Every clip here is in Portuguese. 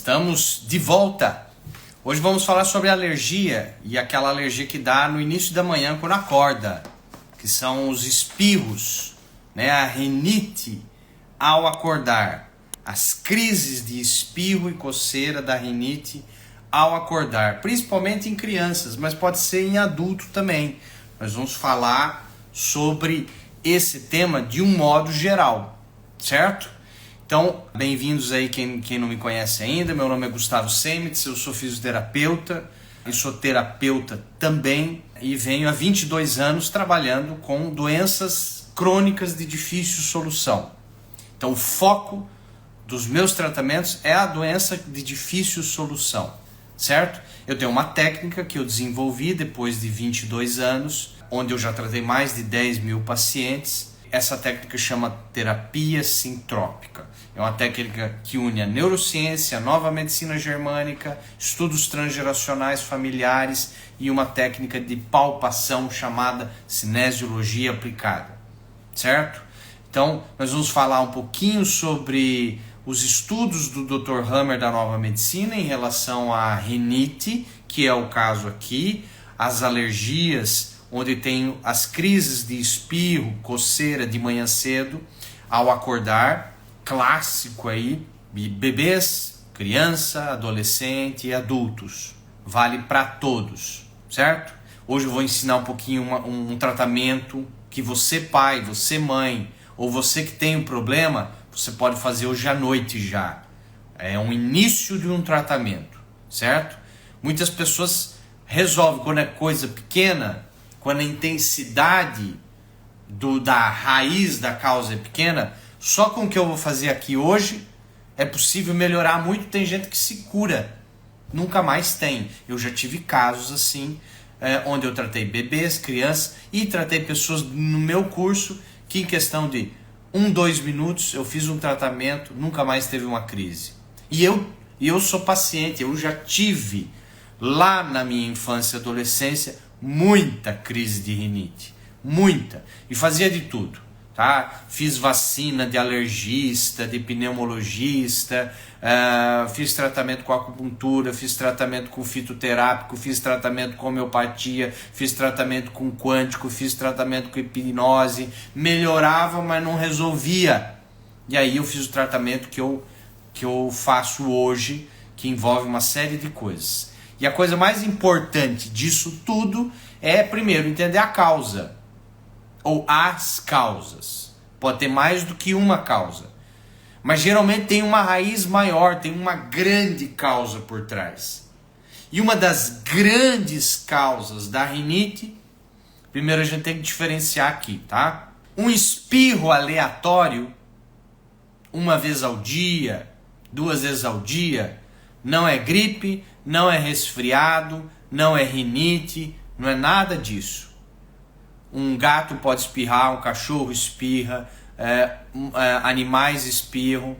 Estamos de volta. Hoje vamos falar sobre alergia e aquela alergia que dá no início da manhã quando acorda, que são os espirros, né? A rinite ao acordar, as crises de espirro e coceira da rinite ao acordar, principalmente em crianças, mas pode ser em adulto também. Nós vamos falar sobre esse tema de um modo geral, certo? Então, bem-vindos aí quem não me conhece ainda. Meu nome é Gustavo Semitz, eu sou fisioterapeuta e sou terapeuta também e venho há 22 anos trabalhando com doenças crônicas de difícil solução. Então, o foco dos meus tratamentos é a doença de difícil solução, certo? Eu tenho uma técnica que eu desenvolvi depois de 22 anos, onde eu já tratei mais de 10 mil pacientes. Essa técnica chama terapia sintrópica. É uma técnica que une a neurociência, a nova medicina germânica, estudos transgeracionais familiares e uma técnica de palpação chamada cinesiologia aplicada, certo? Então, nós vamos falar um pouquinho sobre os estudos do Dr. Hammer da nova medicina em relação à rinite, que é o caso aqui, as alergias, onde tem as crises de espirro, coceira de manhã cedo, ao acordar, clássico aí, bebês, criança, adolescente e adultos. Vale para todos, certo? Hoje eu vou ensinar um pouquinho um tratamento que você pai, você mãe, ou você que tem um problema, você pode fazer hoje à noite já. É um início de um tratamento, certo? Muitas pessoas resolvem quando é coisa pequena, quando a intensidade da raiz da causa é pequena, só com o que eu vou fazer aqui hoje é possível melhorar muito. Tem gente que se cura, nunca mais tem. Eu já tive casos assim, onde eu tratei bebês, crianças e tratei pessoas no meu curso que em questão de 2 minutos eu fiz um tratamento, nunca mais teve uma crise. E eu sou paciente, eu já tive lá na minha infância e adolescência muita crise de rinite, muita, e fazia de tudo, tá? Fiz vacina de alergista, de pneumologista, fiz tratamento com acupuntura, fiz tratamento com fitoterápico, fiz tratamento com homeopatia, fiz tratamento com quântico, fiz tratamento com hipnose, melhorava, mas não resolvia. E aí eu fiz o tratamento que eu faço hoje, que envolve uma série de coisas. E a coisa mais importante disso tudo é, primeiro, entender a causa, ou as causas. Pode ter mais do que uma causa, mas geralmente tem uma raiz maior, tem uma grande causa por trás. E uma das grandes causas da rinite, primeiro a gente tem que diferenciar aqui, tá? Um espirro aleatório, uma vez ao dia, 2 vezes ao dia, não é gripe, não é resfriado, não é rinite, não é nada disso. Um gato pode espirrar, um cachorro espirra, animais espirram,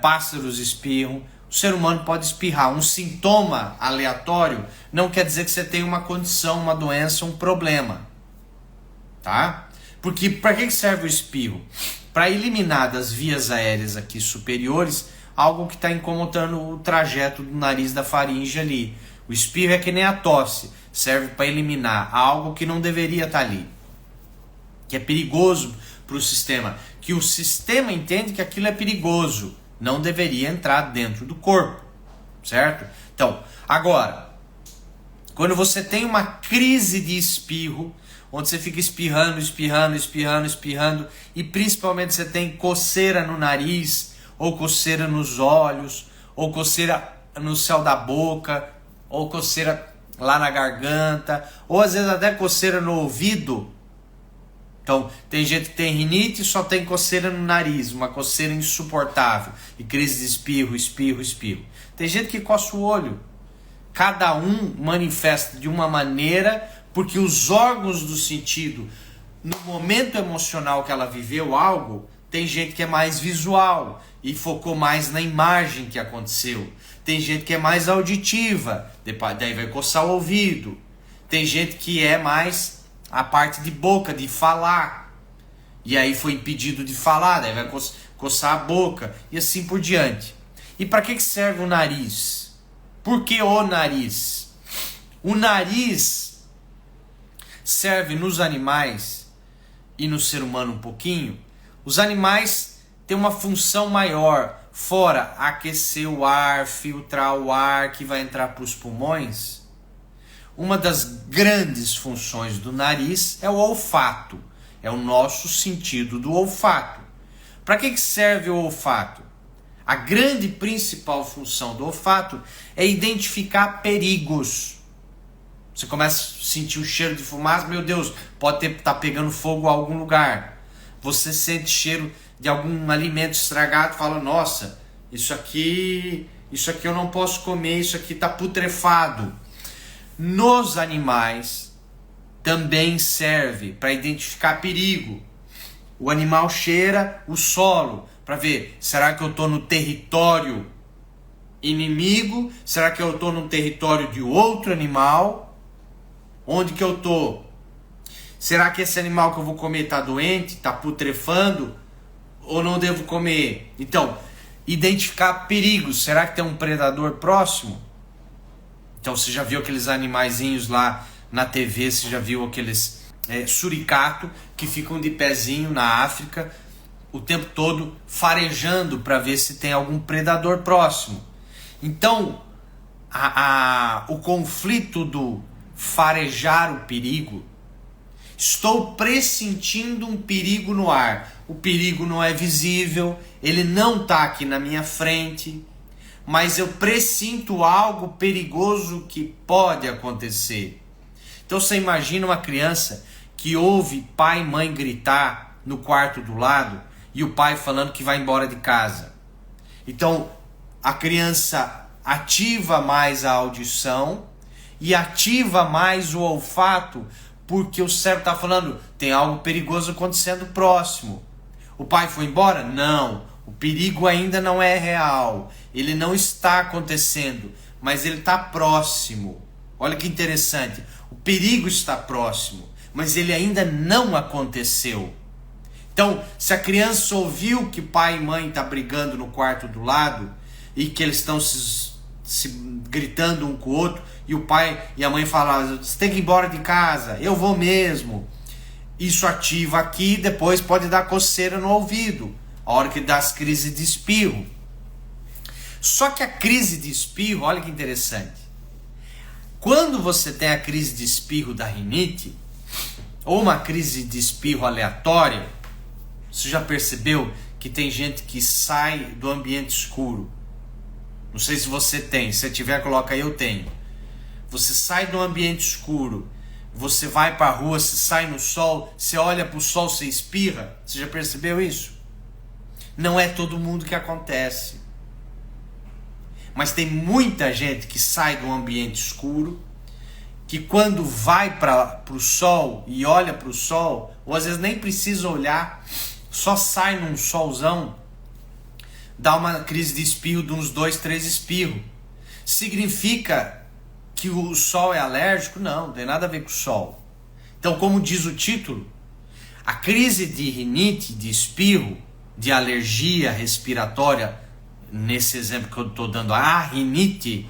pássaros espirram. O ser humano pode espirrar. Um sintoma aleatório não quer dizer que você tem uma condição, uma doença, um problema. Tá? Porque para que serve o espirro? Para eliminar das vias aéreas aqui superiores algo que está incomodando o trajeto do nariz da faringe ali. O espirro é que nem a tosse, serve para eliminar algo que não deveria estar ali, que é perigoso para o sistema, que o sistema entende que aquilo é perigoso, não deveria entrar dentro do corpo, certo? Então, agora, quando você tem uma crise de espirro, onde você fica espirrando, e principalmente você tem coceira no nariz, ou coceira nos olhos, ou coceira no céu da boca, ou coceira lá na garganta, ou às vezes até coceira no ouvido. Então, tem gente que tem rinite e só tem coceira no nariz, uma coceira insuportável, e crise de espirro. Tem gente que coça o olho. Cada um manifesta de uma maneira, porque os órgãos do sentido, no momento emocional que ela viveu algo, tem gente que é mais visual e focou mais na imagem que aconteceu. Tem gente que é mais auditiva, daí vai coçar o ouvido. Tem gente que é mais a parte de boca, de falar. E aí foi impedido de falar, daí vai coçar a boca e assim por diante. E para que serve o nariz? Por que o nariz? O nariz serve nos animais e no ser humano um pouquinho. Os animais têm uma função maior, fora aquecer o ar, filtrar o ar que vai entrar para os pulmões. Uma das grandes funções do nariz é o olfato, é o nosso sentido do olfato. Para que serve o olfato? A grande principal função do olfato é identificar perigos. Você começa a sentir o cheiro de fumaça, meu Deus, pode estar pegando fogo em algum lugar. Você sente cheiro de algum alimento estragado, fala, nossa, isso aqui eu não posso comer, isso aqui está putrefado. Nos animais também serve para identificar perigo. O animal cheira o solo para ver, será que eu estou no território inimigo? Será que eu estou no território de outro animal? Onde que eu estou? Será que esse animal que eu vou comer está doente, está putrefando? Ou não devo comer? Então, identificar perigos. Será que tem um predador próximo? Então você já viu aqueles animaizinhos lá na TV, você já viu aqueles suricato que ficam de pezinho na África o tempo todo farejando para ver se tem algum predador próximo. Então o conflito do farejar o perigo, estou pressentindo um perigo no ar. O perigo não é visível, ele não está aqui na minha frente, mas eu pressinto algo perigoso que pode acontecer. Então você imagina uma criança que ouve pai e mãe gritar no quarto do lado e o pai falando que vai embora de casa. Então a criança ativa mais a audição e ativa mais o olfato, porque o cérebro está falando, tem algo perigoso acontecendo próximo. O pai foi embora? Não. O perigo ainda não é real. Ele não está acontecendo, mas ele está próximo. Olha que interessante. O perigo está próximo, mas ele ainda não aconteceu. Então, se a criança ouviu que pai e mãe estão brigando no quarto do lado e que eles estão se gritando um com o outro, e o pai e a mãe falam, você tem que ir embora de casa, eu vou mesmo. Isso ativa aqui, depois pode dar coceira no ouvido, a hora que dá as crises de espirro. Só que a crise de espirro, olha que interessante. Quando você tem a crise de espirro da rinite, ou uma crise de espirro aleatória, você já percebeu que tem gente que sai do ambiente escuro? Não sei se você tem, se tiver coloca aí, eu tenho. Você sai do ambiente escuro, você vai para a rua, você sai no sol, você olha para o sol, você espirra. Você já percebeu isso? Não é todo mundo que acontece. Mas tem muita gente que sai do ambiente escuro, que quando vai para o sol e olha para o sol, ou às vezes nem precisa olhar, só sai num solzão, dá uma crise de espirro de uns 2, 3 espirros. Significa que o sol é alérgico? Não tem nada a ver com o sol. Então, como diz o título, a crise de rinite, de espirro, de alergia respiratória, nesse exemplo que eu estou dando, a rinite,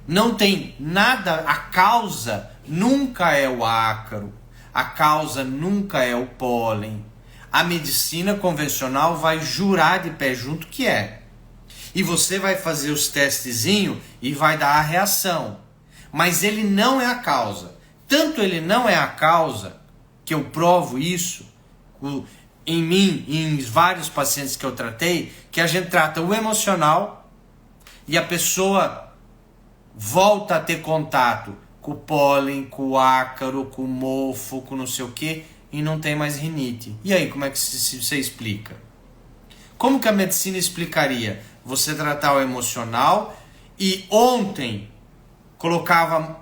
não tem nada, a causa nunca é o ácaro, a causa nunca é o pólen. A medicina convencional vai jurar de pé junto que é. E você vai fazer os testezinhos e vai dar a reação. Mas ele não é a causa. Tanto ele não é a causa, que eu provo isso em mim e em vários pacientes que eu tratei, que a gente trata o emocional e a pessoa volta a ter contato com o pólen, com o ácaro, com o mofo, com não sei o que, e não tem mais rinite. E aí, como é que você explica? Como que a medicina explicaria? Você tratar o emocional e ontem colocava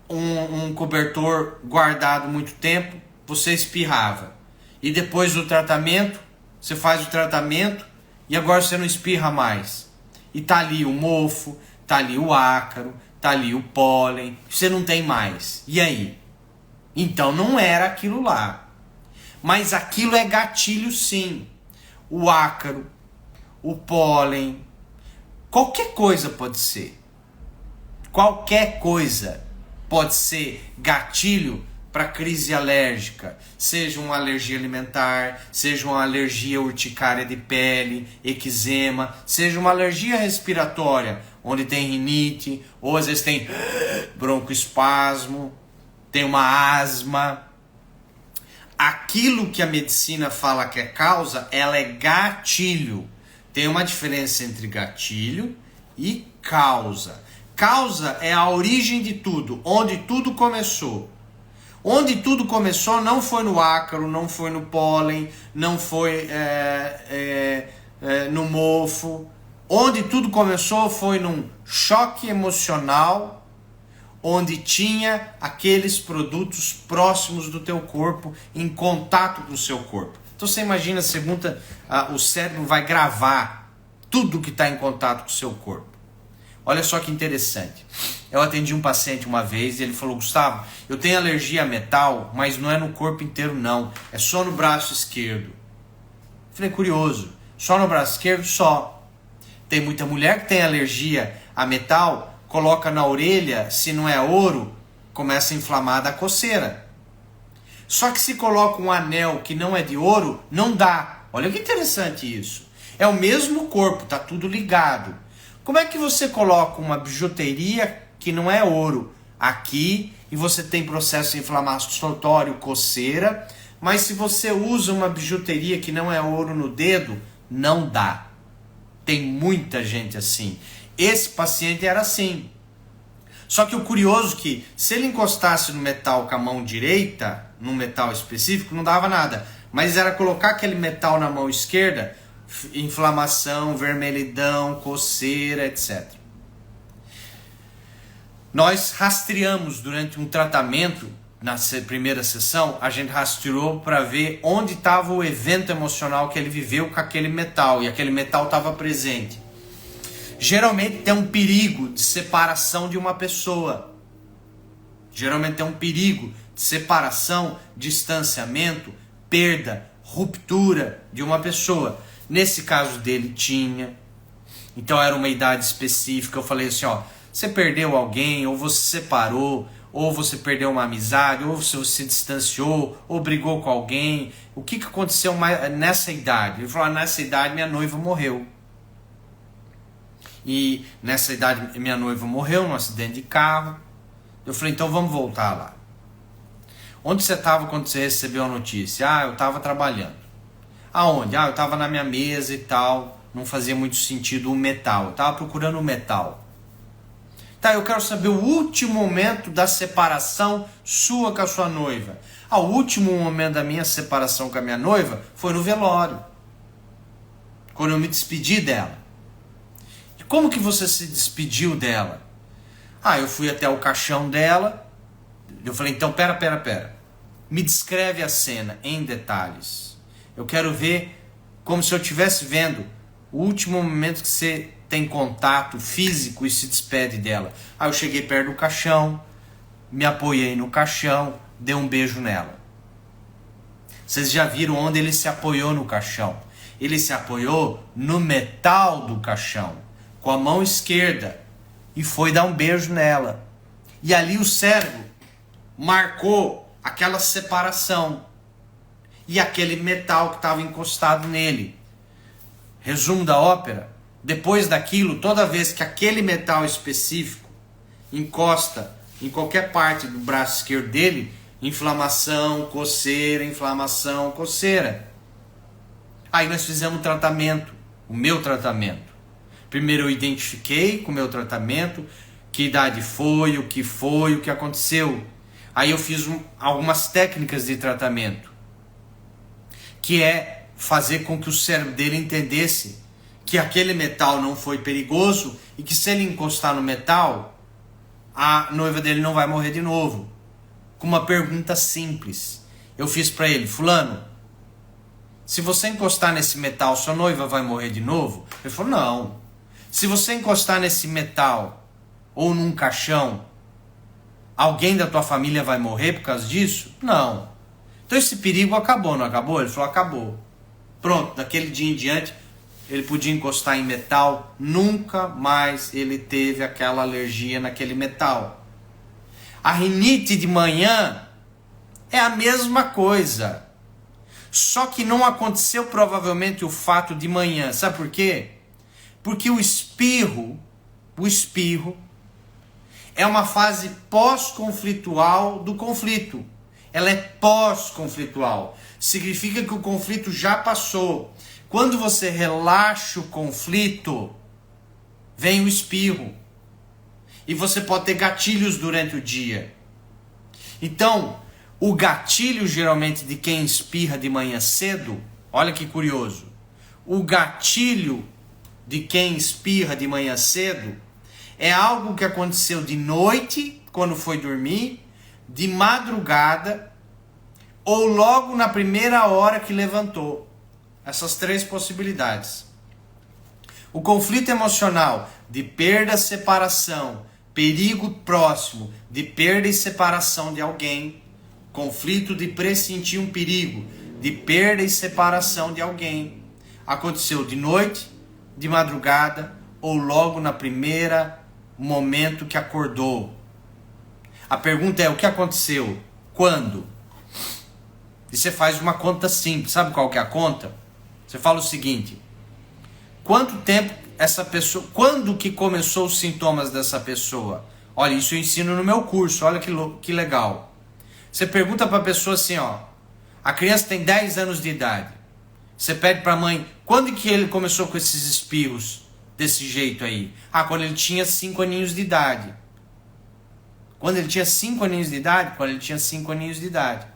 um cobertor guardado muito tempo, você espirrava. E depois do tratamento, você faz o tratamento e agora você não espirra mais. E tá ali o mofo, tá ali o ácaro, tá ali o pólen, você não tem mais. E aí? Então não era aquilo lá. Mas aquilo é gatilho sim. O ácaro, o pólen, Qualquer coisa pode ser. Qualquer coisa pode ser gatilho para crise alérgica, seja uma alergia alimentar, seja uma alergia urticária de pele, eczema, seja uma alergia respiratória, onde tem rinite, ou às vezes tem broncoespasmo, tem uma asma. Aquilo que a medicina fala que é causa, ela é gatilho. Tem uma diferença entre gatilho e causa. Causa é a origem de tudo, onde tudo começou. Onde tudo começou não foi no ácaro, não foi no pólen, não foi no mofo. Onde tudo começou foi num choque emocional, onde tinha aqueles produtos próximos do teu corpo, em contato com o seu corpo. Então você imagina, o cérebro vai gravar tudo que está em contato com o seu corpo. Olha só que interessante. Eu atendi um paciente uma vez e ele falou: Gustavo, eu tenho alergia a metal, mas não é no corpo inteiro não, é só no braço esquerdo. Falei: curioso, só no braço esquerdo? Só. Tem muita mulher que tem alergia a metal, coloca na orelha, se não é ouro, começa a inflamar da coceira. Só que se coloca um anel que não é de ouro, não dá. Olha que interessante isso. É o mesmo corpo, tá tudo ligado. Como é que você coloca uma bijuteria que não é ouro aqui e você tem processo inflamatório, coceira, mas se você usa uma bijuteria que não é ouro no dedo, não dá. Tem muita gente assim. Esse paciente era assim. Só que o curioso é que se ele encostasse no metal com a mão direita, num metal específico, não dava nada. Mas era colocar aquele metal na mão esquerda, inflamação, vermelhidão, coceira, etc. Nós rastreamos durante um tratamento, na primeira sessão, a gente rastreou para ver onde estava o evento emocional que ele viveu com aquele metal, e aquele metal estava presente. Geralmente tem um perigo de separação de uma pessoa. Geralmente tem um perigo de separação, distanciamento, perda, ruptura de uma pessoa. Nesse caso dele tinha. Então era uma idade específica. Eu falei assim, ó, você perdeu alguém, ou você separou, ou você perdeu uma amizade, ou você se distanciou, ou brigou com alguém. O que aconteceu nessa idade? Ele falou, nessa idade minha noiva morreu. E nessa idade minha noiva morreu num acidente de carro. Eu falei, então vamos voltar lá. Onde você estava quando você recebeu a notícia? Ah, eu estava trabalhando. Aonde? Ah, eu estava na minha mesa e tal. Não fazia muito sentido o metal. Eu estava procurando o metal. Tá, eu quero saber o último momento da separação sua com a sua noiva. Ah, o último momento da minha separação com a minha noiva foi no velório. Quando eu me despedi dela. E como que você se despediu dela? Ah, eu fui até o caixão dela. Eu falei, então, pera. Me descreve a cena em detalhes. Eu quero ver como se eu estivesse vendo o último momento que você tem contato físico e se despede dela. Aí eu cheguei perto do caixão, me apoiei no caixão, dei um beijo nela. Vocês já viram onde ele se apoiou no caixão? Ele se apoiou no metal do caixão, com a mão esquerda, e foi dar um beijo nela. E ali o cérebro marcou aquela separação e aquele metal que estava encostado nele. Resumo da ópera: depois daquilo, toda vez que aquele metal específico encosta em qualquer parte do braço esquerdo dele, inflamação, coceira, inflamação, coceira. Aí nós fizemos o tratamento, o meu tratamento. Primeiro eu identifiquei com o meu tratamento que idade foi, o que aconteceu. Aí eu fiz algumas técnicas de tratamento, que é fazer com que o cérebro dele entendesse que aquele metal não foi perigoso e que se ele encostar no metal, a noiva dele não vai morrer de novo. Com uma pergunta simples. Eu fiz para ele, fulano, se você encostar nesse metal, sua noiva vai morrer de novo? Ele falou, não. Se você encostar nesse metal ou num caixão, alguém da tua família vai morrer por causa disso? Não. Então esse perigo acabou, não acabou? Ele falou, acabou. Pronto, daquele dia em diante, ele podia encostar em metal, nunca mais ele teve aquela alergia naquele metal. A rinite de manhã é a mesma coisa. Só que não aconteceu provavelmente o fato de manhã. Sabe por quê? Porque o espirro é uma fase pós-conflitual do conflito. Ela é pós-conflitual. Significa que o conflito já passou. Quando você relaxa o conflito, vem o espirro. E você pode ter gatilhos durante o dia. Então, o gatilho geralmente de quem espirra de manhã cedo, olha que curioso. O gatilho de quem espirra de manhã cedo é algo que aconteceu de noite, quando foi dormir, de madrugada ou logo na primeira hora que levantou. Essas três possibilidades. O conflito emocional de perda, separação, perigo próximo de perda e separação de alguém, conflito de pressentir um perigo, de perda e separação de alguém, aconteceu de noite, de madrugada ou logo na primeira momento que acordou. A pergunta é: o que aconteceu? Quando? E você faz uma conta simples. Sabe qual que é a conta? Você fala o seguinte: quanto tempo essa pessoa, quando que começou os sintomas dessa pessoa? Olha, isso eu ensino no meu curso, olha que legal. Você pergunta para a pessoa assim, ó, a criança tem 10 anos de idade. Você pede para a mãe, quando que ele começou com esses espirros desse jeito aí? Ah, quando ele tinha 5 aninhos de idade. Quando ele tinha 5 aninhos de idade? Quando ele tinha 5 aninhos de idade.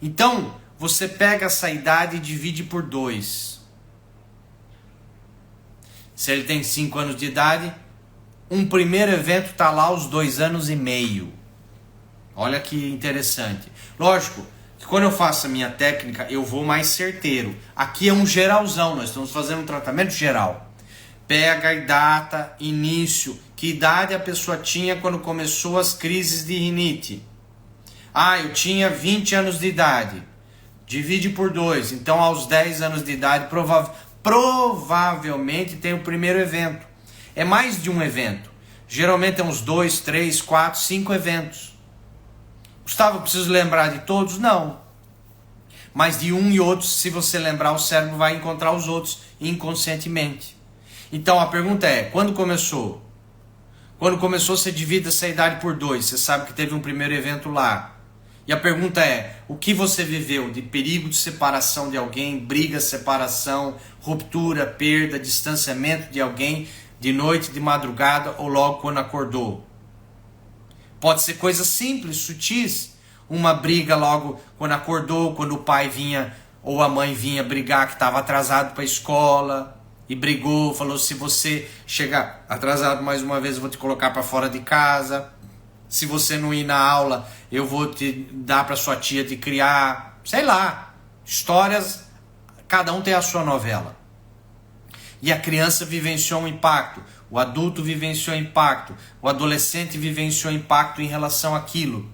Então, você pega essa idade e divide por 2. Se ele tem 5 anos de idade, um primeiro evento está lá aos 2 anos e meio. Olha que interessante. Lógico que quando eu faço a minha técnica, eu vou mais certeiro. Aqui é um geralzão, nós estamos fazendo um tratamento geral. Pega e data, início, que idade a pessoa tinha quando começou as crises de rinite. Ah, eu tinha 20 anos de idade. Divide por 2. Então, aos 10 anos de idade, provavelmente tem o primeiro evento. É mais de um evento. Geralmente é uns 2, 3, 4, 5 eventos. Gustavo, eu preciso lembrar de todos? Não. Mas de um e outro, se você lembrar, o cérebro vai encontrar os outros inconscientemente. Então, a pergunta é, quando começou? Quando começou, você divide essa idade por 2. Você sabe que teve um primeiro evento lá. E a pergunta é, o que você viveu de perigo de separação de alguém, briga, separação, ruptura, perda, distanciamento de alguém, de noite, de madrugada ou logo quando acordou? Pode ser coisas simples, sutis. Uma briga logo quando acordou, quando o pai vinha ou a mãe vinha brigar que estava atrasado para a escola e brigou, falou, se você chegar atrasado mais uma vez eu vou te colocar para fora de casa. Se você não ir na aula, eu vou te dar para sua tia te criar. Sei lá, histórias, cada um tem a sua novela. E a criança vivenciou um impacto, o adulto vivenciou impacto, o adolescente vivenciou impacto em relação àquilo.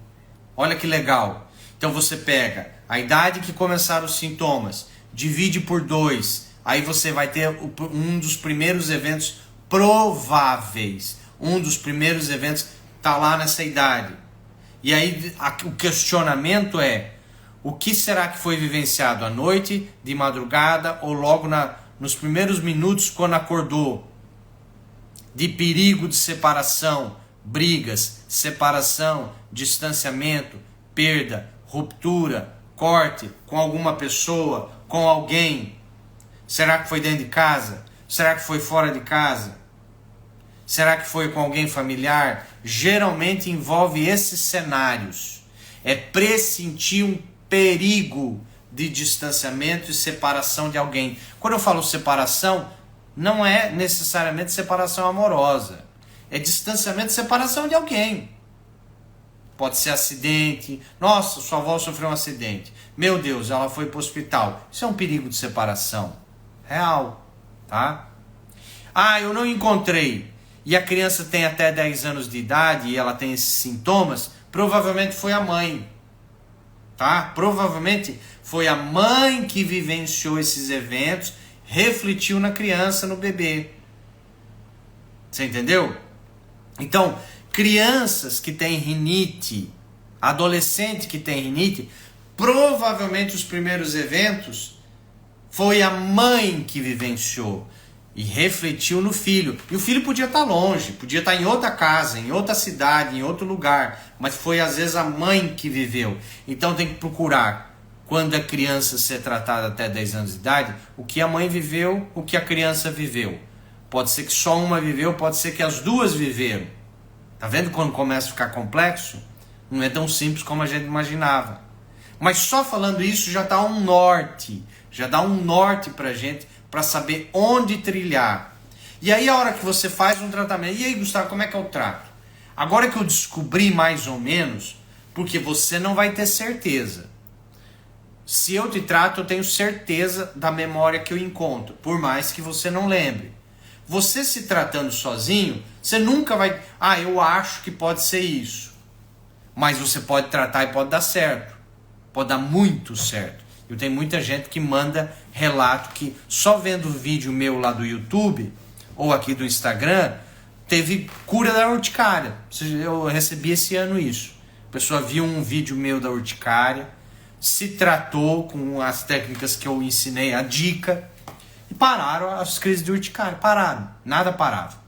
Olha que legal. Então você pega a idade que começaram os sintomas, divide por 2, aí você vai ter um dos primeiros eventos prováveis. Um dos primeiros eventos está lá nessa idade. E aí o questionamento é, o que será que foi vivenciado à noite, de madrugada ou logo nos primeiros minutos quando acordou? De perigo de separação, brigas, separação, distanciamento, perda, ruptura, corte com alguma pessoa, com alguém. Será que foi dentro de casa? Será que foi fora de casa? Será que foi com alguém familiar? Geralmente envolve esses cenários. É pressentir um perigo de distanciamento e separação de alguém. Quando eu falo separação, não é necessariamente separação amorosa. É distanciamento e separação de alguém. Pode ser acidente. Nossa, sua avó sofreu um acidente. Meu Deus, ela foi para o hospital. Isso é um perigo de separação. Real. Tá? Ah, eu não encontrei. E a criança tem até 10 anos de idade e ela tem esses sintomas, provavelmente foi a mãe. Tá? Provavelmente foi a mãe que vivenciou esses eventos, refletiu na criança, no bebê. Você entendeu? Então, crianças que têm rinite, adolescente que tem rinite, provavelmente os primeiros eventos foi a mãe que vivenciou e refletiu no filho. E o filho podia estar longe, podia estar em outra casa, em outra cidade, em outro lugar, mas foi às vezes a mãe que viveu. Então tem que procurar, quando a criança ser tratada até 10 anos de idade, o que a mãe viveu, o que a criança viveu. Pode ser que só uma viveu, pode ser que as duas viveram. Tá vendo quando começa a ficar complexo? Não é tão simples como a gente imaginava. Mas só falando isso já dá um norte. Já dá um norte pra gente, para saber onde trilhar. E aí a hora que você faz um tratamento, e aí Gustavo, como é que eu trato? Agora que eu descobri mais ou menos, porque você não vai ter certeza. Se eu te trato, eu tenho certeza da memória que eu encontro, por mais que você não lembre. Você se tratando sozinho, você nunca vai... eu acho que pode ser isso. Mas você pode tratar e pode dar certo. Pode dar muito certo. Eu tenho muita gente que manda relato que só vendo o vídeo meu lá do YouTube ou aqui do Instagram, teve cura da urticária. Eu recebi esse ano isso. A pessoa viu um vídeo meu da urticária, se tratou com as técnicas que eu ensinei, a dica, e pararam as crises de urticária. Pararam. Nada parava.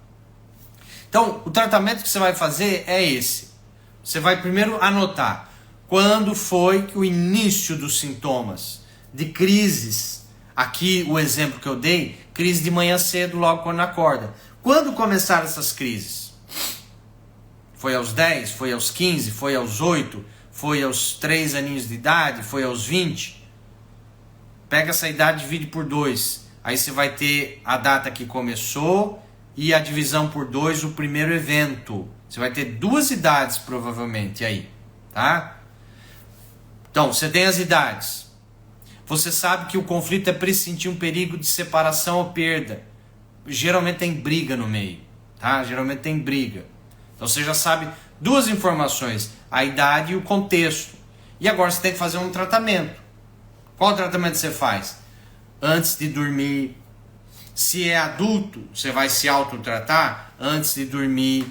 Então, o tratamento que você vai fazer é esse. Você vai primeiro anotar quando foi o início dos sintomas de crises. Aqui o exemplo que eu dei, crise de manhã cedo, logo quando acorda. Quando começaram essas crises? Foi aos 10? Foi aos 15? Foi aos 8? Foi aos 3 aninhos de idade? Foi aos 20? Pega essa idade e divide por 2. Aí você vai ter a data que começou e a divisão por 2, o primeiro evento. Você vai ter 2 idades provavelmente aí, tá? Então, você tem as idades. Você sabe que o conflito é pressentir um perigo de separação ou perda. Geralmente tem briga no meio, tá? Geralmente tem briga. Então você já sabe 2 informações, a idade e o contexto. E agora você tem que fazer um tratamento. Qual tratamento você faz? Antes de dormir. Se é adulto, você vai se autotratar. Antes de dormir,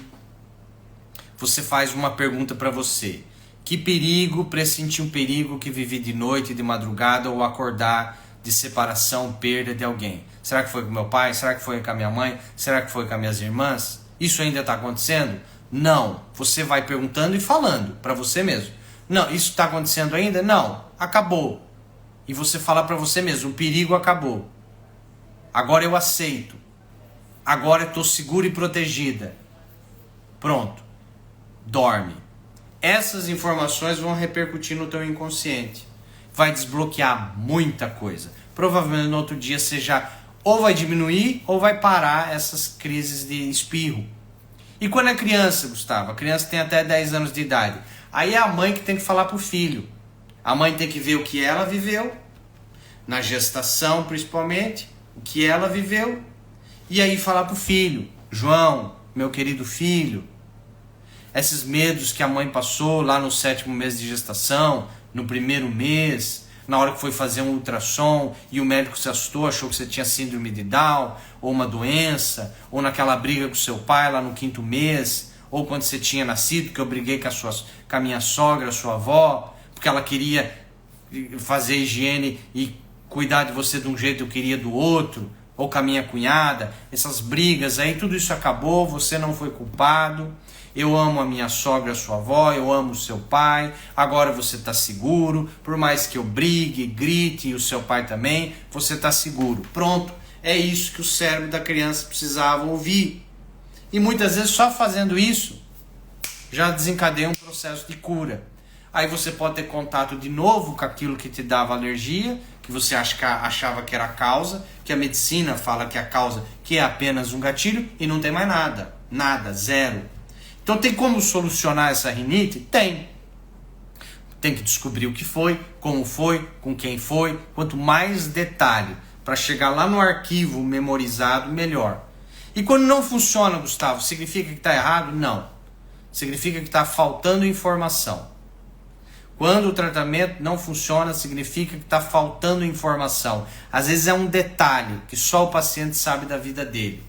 você faz uma pergunta para você. Que perigo, pressentir um perigo que vivi de noite, de madrugada ou acordar de separação, perda de alguém? Será que foi com meu pai? Será que foi com a minha mãe? Será que foi com as minhas irmãs? Isso ainda está acontecendo? Não. Você vai perguntando e falando para você mesmo. Não, isso está acontecendo ainda? Não. Acabou. E você fala para você mesmo, o perigo acabou. Agora eu aceito. Agora eu estou segura e protegida. Pronto. Dorme. Essas informações vão repercutir no teu inconsciente. Vai desbloquear muita coisa. Provavelmente no outro dia você já ou vai diminuir ou vai parar essas crises de espirro. E quando é criança, Gustavo? A criança tem até 10 anos de idade. Aí é a mãe que tem que falar pro filho. A mãe tem que ver o que ela viveu, na gestação principalmente, o que ela viveu, e aí falar pro filho: João, meu querido filho, esses medos que a mãe passou lá no 7º mês de gestação, no 1º mês, na hora que foi fazer um ultrassom e o médico se assustou, achou que você tinha síndrome de Down, ou uma doença, ou naquela briga com seu pai lá no 5º mês, ou quando você tinha nascido, que eu briguei com a minha sogra, sua avó, porque ela queria fazer higiene e cuidar de você de um jeito, eu queria do outro, ou com a minha cunhada, essas brigas aí, tudo isso acabou, você não foi culpado. Eu amo a minha sogra, a sua avó, eu amo o seu pai, agora você está seguro, por mais que eu brigue, grite, e o seu pai também, você está seguro. Pronto, é isso que o cérebro da criança precisava ouvir. E muitas vezes só fazendo isso, já desencadeia um processo de cura. Aí você pode ter contato de novo com aquilo que te dava alergia, que você achava que era a causa, que a medicina fala que é a causa, que é apenas um gatilho, e não tem mais nada. Nada, zero. Então tem como solucionar essa rinite? Tem. Tem que descobrir o que foi, como foi, com quem foi. Quanto mais detalhe para chegar lá no arquivo memorizado, melhor. E quando não funciona, Gustavo, significa que está errado? Não. Significa que está faltando informação. Quando o tratamento não funciona, significa que está faltando informação. Às vezes é um detalhe que só o paciente sabe da vida dele.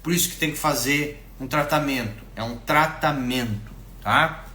Por isso que tem que fazer um tratamento. É um tratamento, tá?